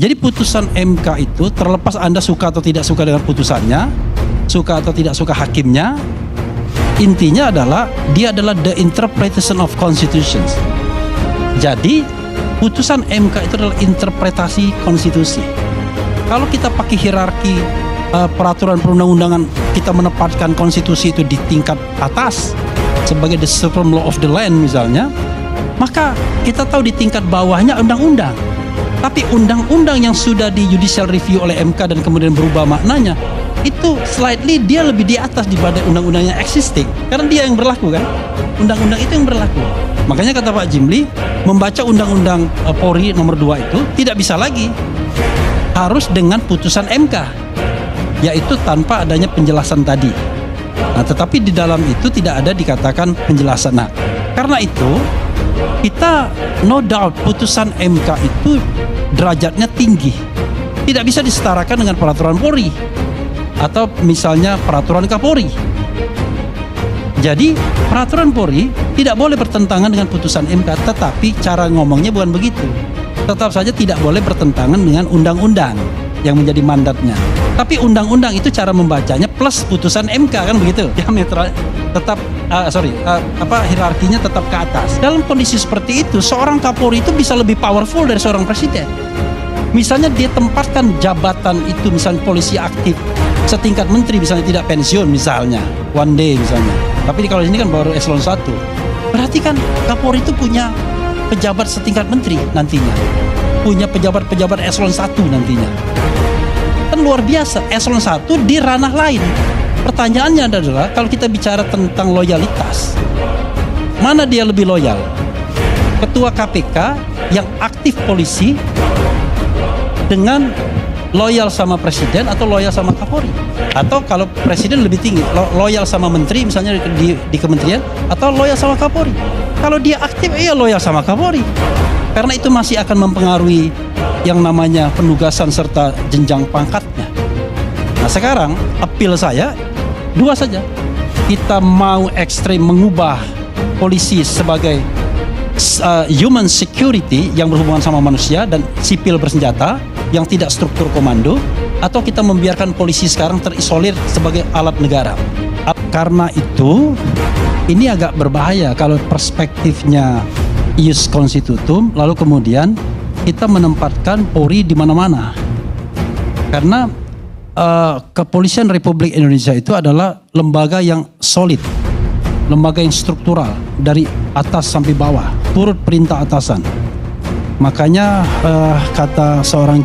Jadi putusan MK itu terlepas Anda suka atau tidak suka dengan putusannya, suka atau tidak suka hakimnya, intinya adalah dia adalah the interpretation of constitutions. Jadi putusan MK itu adalah interpretasi konstitusi. Kalau kita pakai hierarki peraturan perundang-undangan, kita menempatkan konstitusi itu di tingkat atas sebagai the supreme law of the land misalnya, maka kita tahu di tingkat bawahnya undang-undang. Tapi undang-undang yang sudah di judicial review oleh MK dan kemudian berubah maknanya, itu slightly dia lebih di atas daripada undang-undang yang existing. Karena dia yang berlaku kan, undang-undang itu yang berlaku. Makanya kata Pak Jimli, membaca undang-undang Polri nomor 2 itu tidak bisa lagi, harus dengan putusan MK, yaitu tanpa adanya penjelasan tadi. Nah, tetapi di dalam itu tidak ada dikatakan penjelasan. Nah, karena itu kita no doubt putusan MK itu derajatnya tinggi, tidak bisa disetarakan dengan peraturan Polri atau misalnya peraturan Kapolri. Jadi peraturan Polri tidak boleh bertentangan dengan putusan MK, tetapi cara ngomongnya bukan begitu. Tetap saja tidak boleh bertentangan dengan undang-undang yang menjadi mandatnya. Tapi undang-undang itu cara membacanya plus putusan MK kan begitu. Yang netral tetap hierarkinya tetap ke atas. Dalam kondisi seperti itu, seorang Kapolri itu bisa lebih powerful dari seorang presiden. Misalnya dia tempatkan jabatan itu, misalnya polisi aktif setingkat menteri, misalnya tidak pensiun misalnya, one day misalnya. Tapi kalau ini kan baru eselon 1. Berarti kan Kapolri itu punya pejabat setingkat menteri nantinya, punya pejabat-pejabat eselon 1 nantinya. Kan luar biasa, eselon 1 di ranah lain. Pertanyaannya adalah, kalau kita bicara tentang loyalitas, mana dia lebih loyal? Ketua KPK yang aktif polisi dengan loyal sama presiden atau loyal sama Kapolri? Atau kalau presiden lebih tinggi, loyal sama menteri misalnya di kementerian, atau loyal sama Kapolri? Kalau dia aktif, iya loyal sama Kapolri. Karena itu masih akan mempengaruhi yang namanya penugasan serta jenjang pangkatnya. Nah, sekarang appeal saya dua saja. Kita mau ekstrem mengubah polisi sebagai human security yang berhubungan sama manusia dan sipil bersenjata yang tidak struktur komando, atau kita membiarkan polisi sekarang terisolir sebagai alat negara. Karena itu ini agak berbahaya kalau perspektifnya ius constitutum, lalu kemudian kita menempatkan Polri di mana-mana. Karena Kepolisian Republik Indonesia itu adalah lembaga yang solid, lembaga yang struktural dari atas sampai bawah, turut perintah atasan. Makanya kata seorang